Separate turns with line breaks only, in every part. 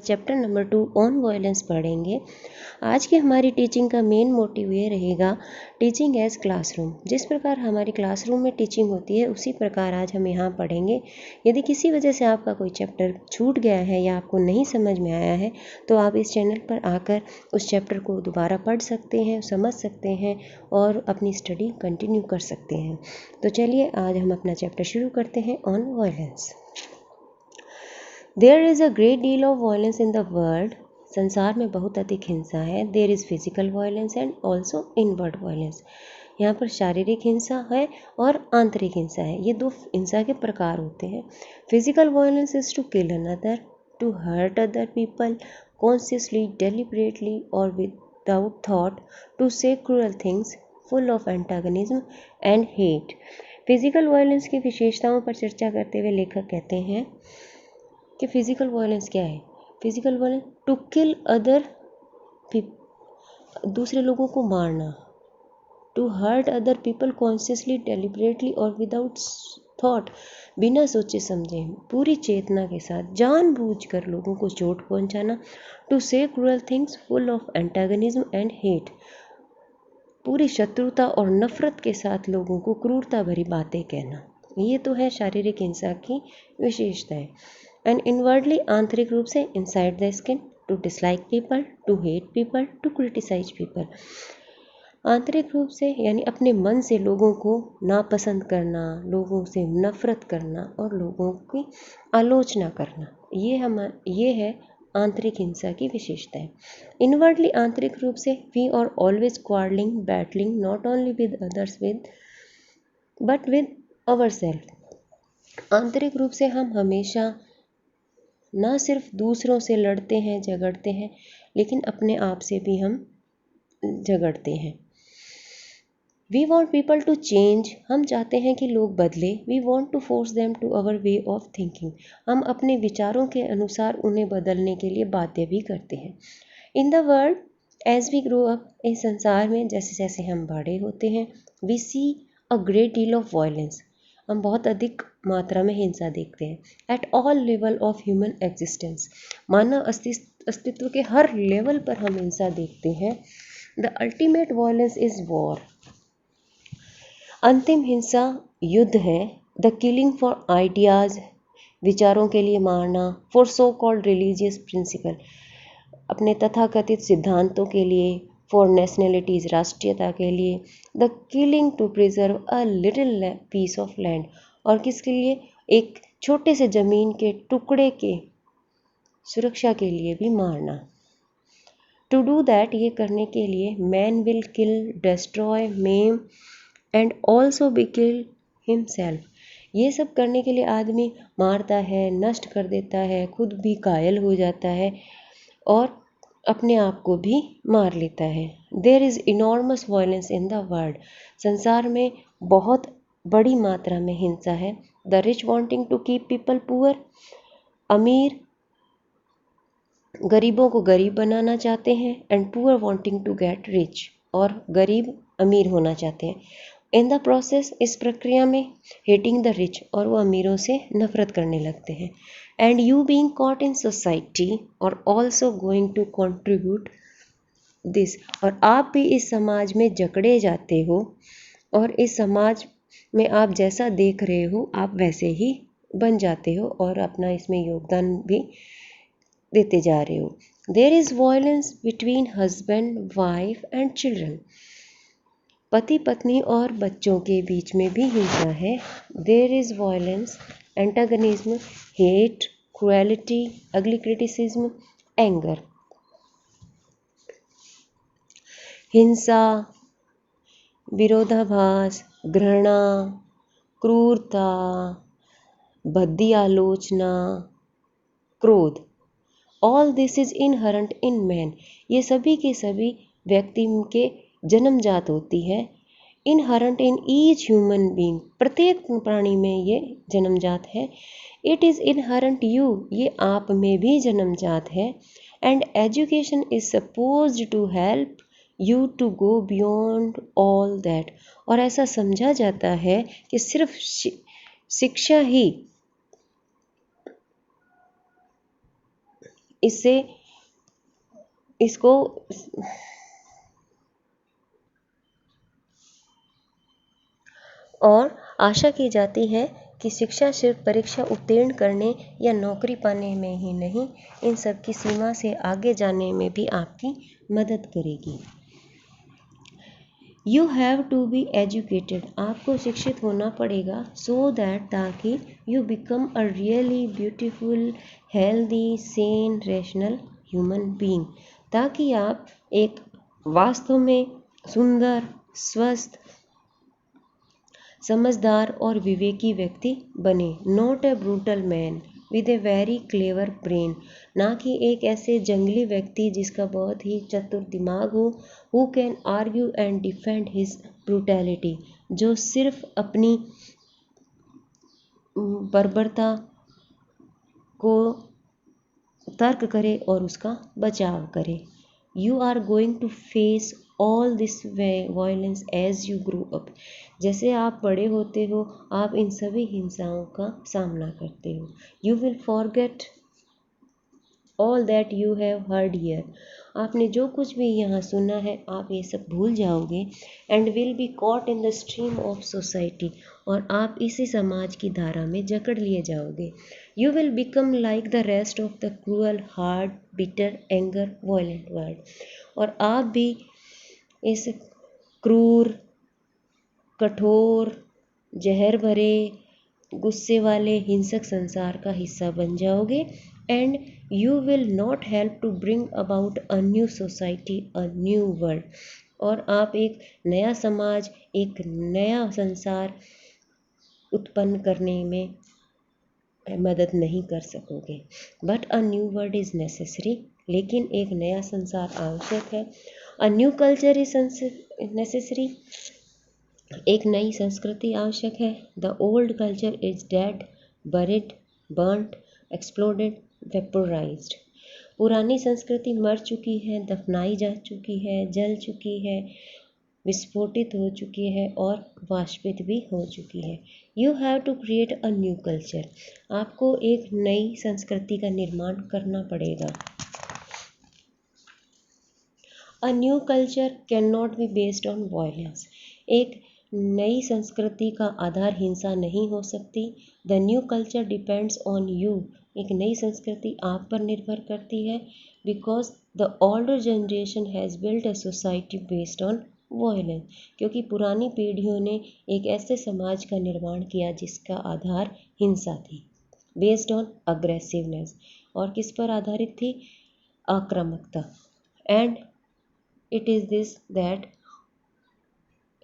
Chapter number 2 on violence पढ़ेंगे। आज की हमारी टीचिंग का मेन मोटिव ये रहेगा टीचिंग एज क्लासरूम। जिस प्रकार हमारी क्लासरूम में टीचिंग होती है उसी प्रकार आज हम यहाँ पढ़ेंगे। यदि किसी वजह से आपका कोई चैप्टर छूट गया है या आपको नहीं समझ में आया है तो आप इस चैनल पर आकर उस चैप्टर को दोबारा पढ़ सकते हैं, समझ सकते हैं और अपनी स्टडी कंटिन्यू कर सकते हैं। तो चलिए आज हम अपना चैप्टर शुरू करते हैं on violence. There is a great deal of violence in the world. संसार में बहुत अधिक हिंसा है। There is physical violence and also inward violence. यहाँ पर शारीरिक हिंसा है और आंतरिक हिंसा है। ये दो हिंसा के प्रकार होते हैं। Physical violence is to kill another, to hurt other people consciously, deliberately और without thought, to say cruel things full of antagonism and hate. Physical violence की विशेषताओं पर चर्चा करते हुए लेखक कहते हैं कि फिजिकल वायलेंस क्या है। Physical violence to kill other, दूसरे लोगों को मारना। To hurt other people consciously, deliberately और विदाउट थॉट, बिना सोचे समझे पूरी चेतना के साथ जानबूझकर लोगों को चोट पहुंचाना। To say cruel things full of antagonism and hate, पूरी शत्रुता और नफरत के साथ लोगों को क्रूरता भरी बातें कहना। ये तो है शारीरिक हिंसा की विशेषताएं। एंड इनवर्डली, आंतरिक रूप से inside the skin, to dislike people, to hate people, to criticise people. आंतरिक रूप से यानी अपने मन से लोगों को नापसंद करना, लोगों से नफरत करना और लोगों की आलोचना करना। ये है आंतरिक हिंसा की विशेषता है। इनवर्डली, आंतरिक रूप से we are always quarrelling, battling not only with others but with our self. आंतरिक रूप से हम हमेशा ना सिर्फ दूसरों से लड़ते हैं, झगड़ते हैं, लेकिन अपने आप से भी हम झगड़ते हैं। We want people to change, हम चाहते हैं कि लोग बदले। We want to force them to our way of thinking, हम अपने विचारों के अनुसार उन्हें बदलने के लिए बाध्य भी करते हैं। In the world as we grow up, इस संसार में जैसे जैसे हम बड़े होते हैं, we see a great deal of violence, हम बहुत अधिक मात्रा में हिंसा देखते हैं। At all level of human existence, मानव अस्तित्व के हर लेवल पर हम हिंसा देखते हैं। The ultimate violence is war, अंतिम हिंसा युद्ध है। द किलिंग फॉर आइडियाज, विचारों के लिए मारना। For so called religious principle, अपने तथाकथित सिद्धांतों के लिए। फॉर नेशनलिटीज़, राष्ट्रीयता के लिए। The killing to preserve a little piece of land, और किसके लिए, एक छोटे से ज़मीन के टुकड़े के सुरक्षा के लिए भी मारना। टू डू दैट, ये करने के लिए man will kill, destroy, ma'am and also be kill himself, ये सब करने के लिए आदमी मारता है, नष्ट कर देता है, खुद भी घायल हो जाता है और अपने आप को भी मार लेता है। There is enormous violence in the world, संसार में बहुत बड़ी मात्रा में हिंसा है। The rich wanting to keep people poor, अमीर गरीबों को गरीब बनाना चाहते हैं। And poor wanting to get rich, और गरीब अमीर होना चाहते हैं। इन द प्रोसेस, इस प्रक्रिया में, हेटिंग द रिच, और वो अमीरों से नफरत करने लगते हैं। And you being caught in society और also going to contribute this, और आप भी इस समाज में जकड़े जाते हो और इस समाज में आप जैसा देख रहे हो आप वैसे ही बन जाते हो और अपना इसमें योगदान भी देते जा रहे हो। There is violence between husband, wife and children, पति पत्नी और बच्चों के बीच में भी हिंसा है। There is violence, antagonism, hate, cruelty, ugly criticism, anger. हिंसा, विरोधाभास, घृणा, क्रूरता, भद्दी आलोचना, क्रोध, all this is inherent in man, ये सभी के सभी व्यक्ति के जन्मजात होती है। Inherent in each human being, प्रत्येक प्राणी में ये जन्मजात है। इट इज़ इनहरेंट यू, ये आप में भी जन्मजात है। And education is supposed to help you to go beyond all that, और ऐसा समझा जाता है कि सिर्फ शिक्षा ही इससे इसको और आशा की जाती है कि शिक्षा सिर्फ परीक्षा उत्तीर्ण करने या नौकरी पाने में ही नहीं, इन सब की सीमा से आगे जाने में भी आपकी मदद करेगी। You have to be educated, आपको शिक्षित होना पड़ेगा, सो दैट, ताकि you become a really beautiful healthy sane rational human being, ताकि आप एक वास्तव में सुंदर स्वस्थ समझदार और विवेकी व्यक्ति बने। Not a brutal man with a very clever brain, ना कि एक ऐसे जंगली व्यक्ति जिसका बहुत ही चतुर दिमाग हो। Who can argue and defend his brutality, जो सिर्फ अपनी बर्बरता को तर्क करे और उसका बचाव करे। You are going to face all this violence as you grow up, जैसे आप बड़े होते हो आप इन सभी हिंसाओं का सामना करते हो। You will forget all that you have heard here, आपने जो कुछ भी यहाँ सुना है आप ये सब भूल जाओगे। And will be caught in the stream of society, और आप इसी समाज की धारा में जकड़ लिए जाओगे। You will become like the rest of the cruel hard bitter anger violent world, और आप भी इस क्रूर कठोर जहर भरे गुस्से वाले हिंसक संसार का हिस्सा बन जाओगे। And you will not help to bring about a new society a new world, और आप एक नया समाज एक नया संसार उत्पन्न करने में मदद नहीं कर सकोगे। But a new world is necessary, लेकिन एक नया संसार आवश्यक है। A new culture is necessary, एक नई संस्कृति आवश्यक है। The old culture is dead, buried, burnt, exploded, vaporised, पुरानी संस्कृति मर चुकी है, दफनाई जा चुकी है, जल चुकी है, विस्फोटित हो चुकी है और वाष्पित भी हो चुकी है। You have to create a new culture, आपको एक नई संस्कृति का निर्माण करना पड़ेगा। A new culture can not be based on violence, एक नई संस्कृति का आधार हिंसा नहीं हो सकती। The new culture depends on you, एक नई संस्कृति आप पर निर्भर करती है। Because the older generation has built a society based on violence, क्योंकि पुरानी पीढ़ियों ने एक ऐसे समाज का निर्माण किया जिसका आधार हिंसा थी, बेस्ड ऑन अग्रेसिवनेस, और किस पर आधारित थी, आक्रामकता। And it is this that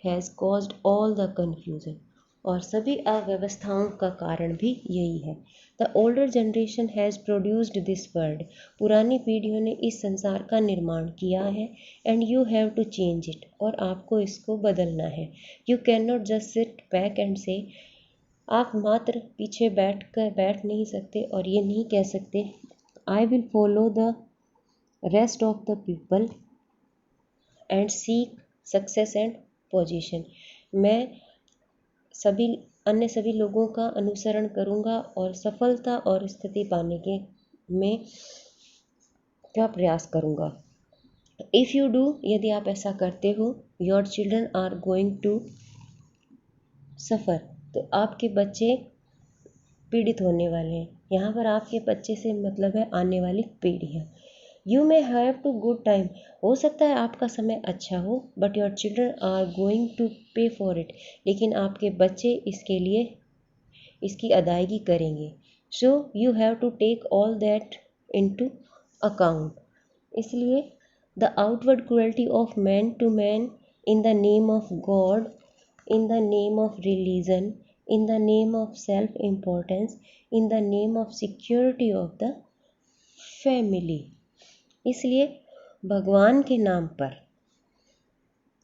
has caused all the confusion, और सभी अव्यवस्थाओं का कारण भी यही है। The older generation has produced this world, पुरानी पीढ़ियों ने इस संसार का निर्माण किया है। And you have to change it, और आपको इसको बदलना है। You can not just sit back and say, आप मात्र पीछे बैठ नहीं सकते और ये नहीं कह सकते I will follow the rest of the people and seek success and position, मैं सभी लोगों का अनुसरण करूंगा और सफलता और स्थिति पाने के में का प्रयास करूंगा। इफ़ यू डू, यदि आप ऐसा करते हो, your children are going to suffer, तो आपके बच्चे पीड़ित होने वाले हैं। यहाँ पर आपके बच्चे से मतलब है आने वाली पीढ़ियाँ। You may have to good time, हो सकता है आपका समय अच्छा हो, but your children are going to pay for it, लेकिन आपके बच्चे इसके लिए इसकी अदायगी करेंगे। So you have to take all that into account, इसलिए the outward cruelty of man to man in the name of God, in the name of religion, in the name of self-importance, in the name of security of the family, इसलिए भगवान के नाम पर,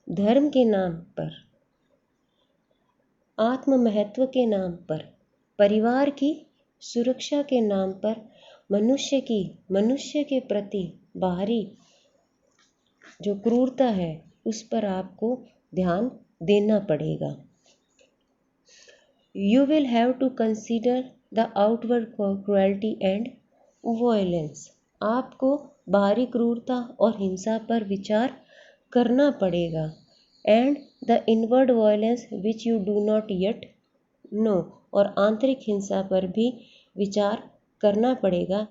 धर्म के नाम पर आत्म महत्व के नाम पर, परिवार की सुरक्षा के नाम पर मनुष्य के प्रति बाहरी जो क्रूरता है उस पर आपको ध्यान देना पड़ेगा। You will have to consider the outward cruelty and violence. आपको बाहरी क्रूरता और हिंसा पर विचार करना पड़ेगा। And the inward violence which you do not yet know. और आंतरिक हिंसा पर भी विचार करना पड़ेगा